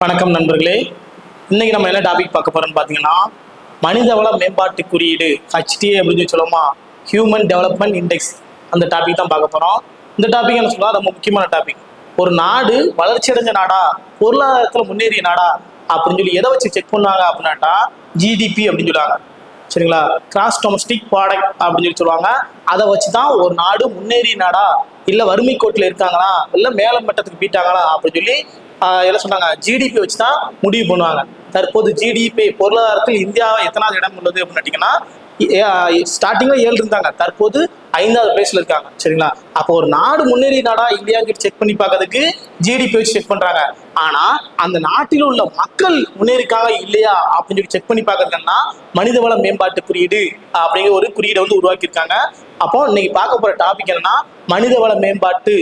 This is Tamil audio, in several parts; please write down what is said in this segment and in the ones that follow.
வணக்கம் நண்பர்களே. இன்னைக்கு நம்ம என்ன டாபிக் பார்க்க போறோம்னு பார்த்தீங்கன்னா, மனிதவள மேம்பாட்டு குறியீடு HTA அப்படின்னு சொல்லுவோமா, ஹியூமன் டெவலப்மெண்ட் இண்டெக்ஸ். அந்த டாபிக் தான் பார்க்க போறோம். இந்த டாபிக் என்ன சொல்லலாம், ரொம்ப முக்கியமான டாபிக். ஒரு நாடு வளர்ச்சி அடைஞ்ச நாடா, பொருளாதாரத்தில் முன்னேறிய நாடா அப்படின்னு சொல்லி எதை வச்சு செக் பண்ணாங்க அப்படின்னாட்டா ஜிடிபி அப்படின்னு சொல்லுவாங்க. சரிங்களா, கிராஸ் டொமஸ்டிக் ப்ராடக்ட் அப்படின்னு சொல்லி சொல்லுவாங்க. அதை வச்சு தான் ஒரு நாடு முன்னேறிய நாடா, இல்லை வறுமை கோட்டில் இருக்காங்களா, இல்லை மேல மட்டத்துக்கு போயிட்டாங்களா அப்படின்னு சொல்லி என்ன சொன்னாங்க, ஜிடிபி வச்சு தான் முடிவு பண்ணுவாங்க. தற்போது ஜிடிபி பொருளாதாரத்தில் இந்தியா எத்தனாவது இடம் உள்ளது அப்படின்னு கேட்டீங்கன்னா, ஸ்டார்டிங்ல 7 இருந்தாங்க, தற்போது 5வது பிளேஸ்ல இருக்காங்க. சரிங்களா, அப்போ ஒரு நாடு முன்னேறிய நாடா இந்தியாவுக்கு செக் பண்ணி பார்க்கறதுக்கு ஜிடிபி வச்சு செக் பண்றாங்க. ஆனா அந்த நாட்டில் உள்ள மக்கள் முன்னேறிக்காங்க இல்லையா அப்படின்னு சொல்லி செக் பண்ணி பார்க்கறதுன்னா மனிதவள மேம்பாட்டு குறியீடு அப்படிங்கிற ஒரு குறியீடை வந்து உருவாக்கியிருக்காங்க. அப்போ இன்னைக்கு பார்க்க போற டாபிக் என்னன்னா, மனிதவள மேம்பாட்டு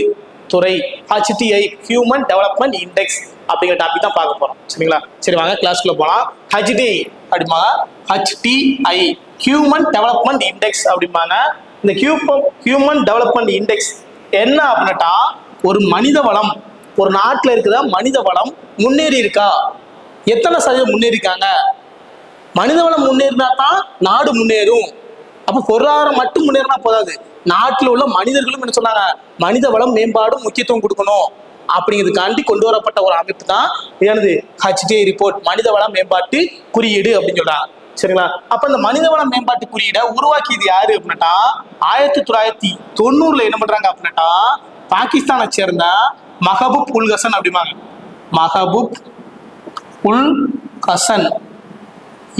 துறை HTI ஹியூமன் டெவலப்மெண்ட் இண்டெக்ஸ் அப்படிங்கிற டாபிக் தான் பார்க்க போறோம். சரிங்களா, சரி வாங்க கிளாஸ்க்குள்ள போலாம். HTI அப்படிமா, HTI ஹியூமன் டெவலப்மெண்ட் இண்டெக்ஸ் அப்படிம்பாங்க. இந்த ஹியூமன் டெவலப்மெண்ட் இண்டெக்ஸ் என்ன அப்படின்னா, ஒரு மனித வளம், ஒரு நாட்டில் இருக்கிற மனித வளம் முன்னேறி இருக்கா, எத்தனை சதவீதம் முன்னேறிக்காங்க. மனித வளம் முன்னேறினா தான் நாடு முன்னேறும். அப்போ பொருளாதாரம் மட்டும் முன்னேறினா போதாது, நாட்டில் உள்ள மனிதர்களும் என்ன சொன்னாங்க, மனித வளம் மேம்பாடும் முக்கியத்துவம் கொடுக்கணும் அப்படிங்கிறதுக்காண்டி கொண்டு வரப்பட்ட ஒரு அமைப்பு தான் என்னது, HTI ரிப்போர்ட், மனித வள மேம்பாட்டு குறியீடு அப்படின்னு சொல்றாங்க. சரிங்களா, அப்ப இந்த மனித வள மேம்பாட்டு குறியீடை உருவாக்கியது யாரு அப்படின்னாட்டா 1990 என்ன பண்றாங்க அப்படின்னாட்டா பாகிஸ்தானை சேர்ந்த மஹபூப் உல் ஹசன் அப்படிம்பாங்க. மஹபூப் உல் ஹசன்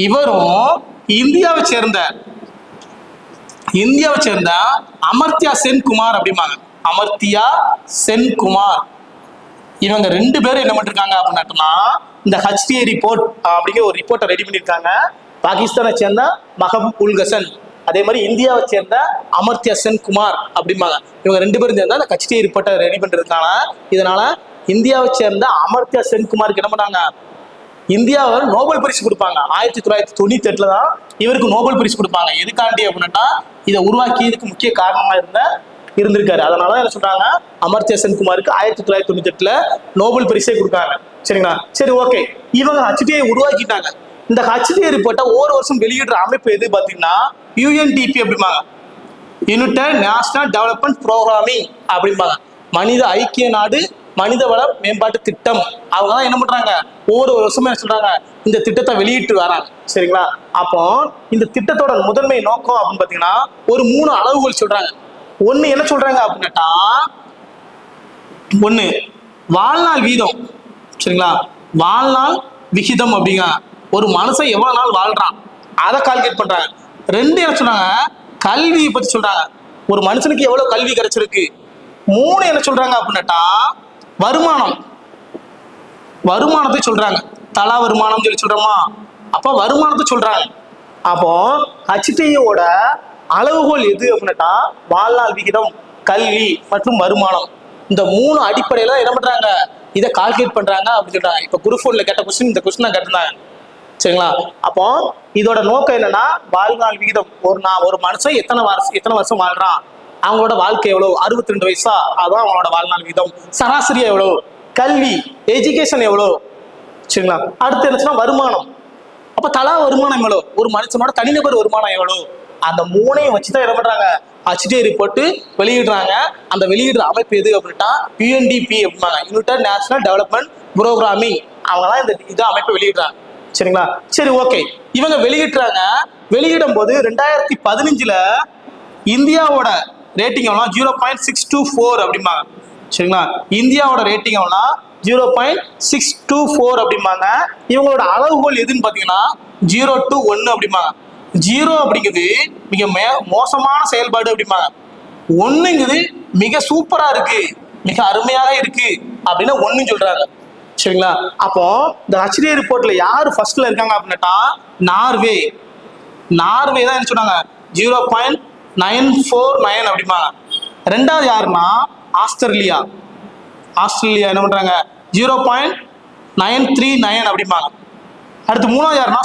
இவரும் இந்தியாவை சேர்ந்த அமர்த்தியா சென் குமார் அப்படிம்பாங்க. அமர்த்தியா சென் குமார் இவங்க 2 பேரும் என்ன பண்ணிருக்காங்க அப்படின்னா இந்த HTI ரிப்போர்ட் அப்படிங்கிற ஒரு ரிப்போர்ட்டை ரெடி பண்ணியிருக்காங்க. பாகிஸ்தானை சேர்ந்த மஹபூப் உல் ஹசன், அதே மாதிரி இந்தியாவை சேர்ந்த அமர்த்தியா சென் குமார் அப்படிம்பாங்க. இவங்க 2 பேரும் சேர்ந்தா இந்த HTI ரிப்போர்ட்டை ரெடி பண்ணிருக்காங்க. இதனால இந்தியாவை சேர்ந்த அமர்த்தியா சென் குமாருக்கு என்ன பண்ணாங்க, இந்தியாவை நோபல் பரிசு கொடுப்பாங்க. 1998 தான் இவருக்கு நோபல் பரிசு கொடுப்பாங்க. எதுக்காண்டி அப்படின்னா இதை உருவாக்கியதுக்கு முக்கிய காரணமா இருந்திருக்காரு. அதனால என்ன சொல்றாங்க, அமர்த்தியா சென் குமாருக்கு 1998 நோபல் பரிசே கொடுக்காங்க. சரிங்களா, சரி ஓகே. இவங்க HTI உருவாக்கிட்டாங்க. இந்த HTI ரிப்போர்ட்டை ஒரு வருஷம் வெளியிடுற அமைப்பு எது பார்த்தீங்கன்னா UNDP அப்படிம்பாங்க, யுனைடெட் நேஷனல் டெவலப்மெண்ட் ப்ரோக்ராமிங் அப்படிம்பாங்க. மனித ஐக்கிய நாடு மனித வள மேம்பாட்டு திட்டம். அவங்க தான் என்ன பண்றாங்க, ஒவ்வொரு வருஷமும் என்ன சொல்றாங்க, இந்த திட்டத்தை வெளியிட்டு வராங்க. சரிங்களா, அப்போ இந்த திட்டத்தோட முதன்மை நோக்கம் அப்படின்னு பாத்தீங்கன்னா ஒரு 3 அளவுகள் சொல்றாங்க. ஒண்ணு என்ன சொல்றாங்க அப்படின்னாட்டா, ஒண்ணு வாழ்நாள் வீதம். சரிங்களா, வாழ்நாள் விகிதம் அப்படிங்க, ஒரு மனுஷன் எவ்வளவு நாள் வாழ்றான் அதை கால்குலேட் பண்றாங்க. 2 என்ன சொன்னாங்க, கல்வியை பத்தி சொல்றாங்க, ஒரு மனுஷனுக்கு எவ்வளவு கல்வி கிடைச்சிருக்கு. 3 என்ன சொல்றாங்க அப்படின்னாட்டா வருமானத்தை சொல்றாங்க. தலா வருமானம் சொல்லி சொல்றோமா, அப்போ வருமானத்தை சொல்றாங்க. அப்போ HTI-யோட அளவுகோல் எது அப்படின்னாட்டா வாழ்நாள் விகிதம், கல்வி மற்றும் வருமானம். இந்த 3 அடிப்படையில என்ன பண்றாங்க, இதை கால்குலேட் பண்றாங்க அப்படின்னு சொல்றாங்க. இப்ப குரூப் 4ல கேட்ட கொஸ்டின் இந்த கொஸ்டின் கேட்டிருந்தாங்க. சரிங்களா, அப்போ இதோட நோக்கம் என்னன்னா வாழ்நாள் விகிதம், ஒரு மனுஷன் எத்தனை வருஷம் வாழ்றான், அவங்களோட வாழ்க்கை எவ்வளவு, 62 வயசா, அதான் அவங்களோட வாழ்நாள் விகிதம். சராசரியா எவ்வளவு, கல்வி எஜுகேஷன் எவ்வளவு. சரிங்களா, அடுத்து என்னச்சுன்னா வருமானம், அப்ப தலா வருமானம் எவ்வளவு, ஒரு மனுஷனோட தனிநபர் வருமானம் எவ்வளவு. அந்த 3ஐயும் வச்சுதான் என்ன பண்றாங்க, HTI ரிப்போர்ட் வெளியிடுறாங்க. அந்த வெளியிடுற அமைப்பு எது அப்படின்னா UNDP அப்படிம்பாங்க, யுனைடெட் நேஷனல் டெவலப்மெண்ட் ப்ரோக்ராமிங். அவங்க தான் இந்த அமைப்பை வெளியிடுறாங்க. சரிங்களா, சரி ஓகே. இவங்க வெளியிடும் போது 2015 இந்தியாவோட ரேட்டிங் எவ்வளோ 0.624 அப்படிம்பாங்க. சரிங்களா, இந்தியாவோட ரேட்டிங் எவ்வளோ 0.624 அப்படிம்பாங்க. இவங்களோட அளவுகோல் எதுன்னு பார்த்தீங்கன்னா 0 to 1 அப்படிம்பாங்க. 0 அப்படிங்கிறது மிக மோசமான செயல்பாடு அப்படிம்பாங்க. 1ங்கிறது மிக சூப்பரா இருக்கு, மிக அருமையாக இருக்கு அப்படின்னு 1 சொல்றாங்க. சரிங்களா, அப்போ இந்த HTI ரிப்போர்ட்ல யாரு ஃபர்ஸ்ட்ல இருக்காங்க அப்படின்னா நார்வே தான் என்ன சொன்னாங்க 0.949 அப்படிம்பாங்க. 2வது யாருன்னா ஆஸ்திரேலியா என்ன பண்றாங்க 0.939 அப்படிம்பாங்க. அடுத்து 3வது யாருன்னா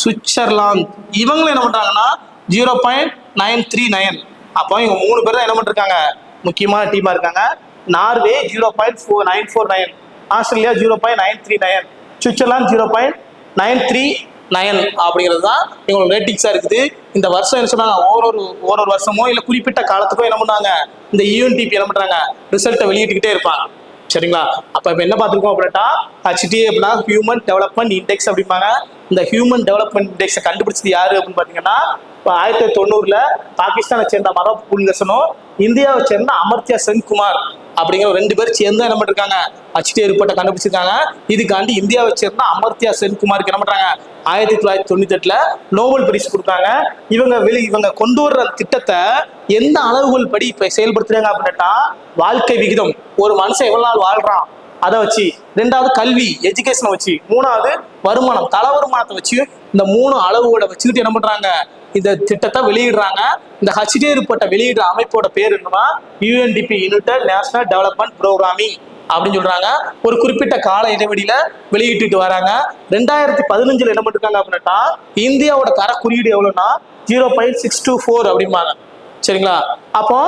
சுவிட்சர்லாந்து இவங்களும் என்ன பண்றாங்கன்னா 0.939. அப்போ இவங்க 3 பேர் தான் என்ன பண்ணிருக்காங்க, முக்கியமான டீமா இருக்காங்க. நார்வே 0.949, ஆஸ்திரேலியா 0.939, சுவிட்சர்லாந்து 0.939 அப்படிங்கிறது தான் இவங்களோட ரேட்டிங்ஸா இருக்குது. இந்த வருஷம் என்ன சொன்னாங்க, ஒரு வருஷமோ இல்லை குறிப்பிட்ட காலத்துக்கோ என்ன பண்ணாங்க, இந்த யூஎன்டிபி என்ன பண்றாங்க, ரிசல்ட்டை வெளியிட்டுக்கிட்டே இருப்பாங்க. சரிங்களா? அப்ப இப்ப என்ன பார்த்துருக்கோம் அப்படின்னா, HTA அப்படின்னா ஹியூமன் டெவலப்மெண்ட் இண்டெக்ஸ் அப்படிம்பாங்க. இந்த ஹியூமன் டெவலப்மெண்ட் இண்டெக்ஸை கண்டுபிடிச்சது யாரு அப்படின்னு பாத்தீங்கன்னா, இப்போ 1990 பாகிஸ்தானை சேர்ந்த மரப் புல்கசனும் இந்தியாவை சேர்ந்த அமர்த்தியா சென்குமார் அப்படிங்கிற 2 பேர் சேர்ந்து என்ன பண்ணிருக்காங்க, HTA ரிப்போர்ட்டை கண்டுபிடிச்சிருக்காங்க. இதுக்காண்டி இந்தியாவை சேர்ந்த அமர்த்தியா சென்குமாருக்கு என்ன பண்றாங்க, 1998 நோபல் பரிசு கொடுத்தாங்க. இவங்க கொண்டு வர்ற திட்டத்தை எந்த அளவுகள் படி இப்ப செயல்படுத்துறாங்க அப்படின்னா, வாழ்க்கை விகிதம், ஒரு மனுஷன் எவ்வளவு நாள் வாழ்றான் அதை வச்சு, 2வது கல்வி எஜுகேஷனை வச்சு, 3வது வருமானம் தல வருமானத்தை வச்சு, இந்த 3 அளவுகளை வச்சுக்கிட்டு என்ன பண்றாங்க, இந்த திட்டத்தை வெளியிடுறாங்க. இந்த HTA ரிப்போர்ட்டை வெளியிடுற அமைப்போட பேர் என்னன்னா UNDP, United national development programming அப்படின்னு சொல்றாங்க. ஒரு குறிப்பிட்ட கால இடைவெளியில வெளியிட்டு வராங்க. 2015 என்ன பண்ணிருக்காங்க அப்படின்னா, இந்தியாவோட தர குறியீடு எவ்வளவுன்னா 0.624 அப்படிம்பாங்க. சரிங்களா? அப்போ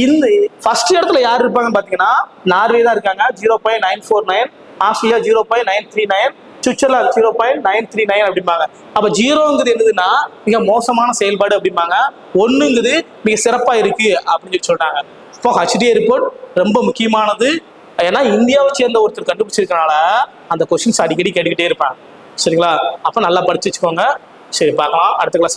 இந்த ஃபர்ஸ்ட் இடத்துல யார் இருப்பாங்கன்னு பாத்தீங்கன்னா, நார்வே தான் இருக்காங்க, 0.949, ஆஸ்திரேலியா 0.939, சுவிட்சர்லாந்து 0.939 அப்படிம்பாங்க. அப்ப 0ங்கிறது என்னதுன்னா மிக மோசமான செயல்பாடு அப்படிம்பாங்க, 1ங்கிறது மிக சிறப்பா இருக்கு அப்படின்னு சொல்றாங்க. இப்போ HTA ரிப்போர்ட் ரொம்ப முக்கியமானது. ஏன்னா இந்தியாவை சேர்ந்த ஒருத்தர் கண்டுபிடிச்சிருக்கனால அந்த கொஸ்டின்ஸ் அடிக்கடி கேட்டுக்கிட்டே இருப்பாங்க. சரிங்களா? அப்ப நல்லா படிச்சு வச்சுக்கோங்க. சரி, பார்க்கலாம் அடுத்த கிளாஸ்.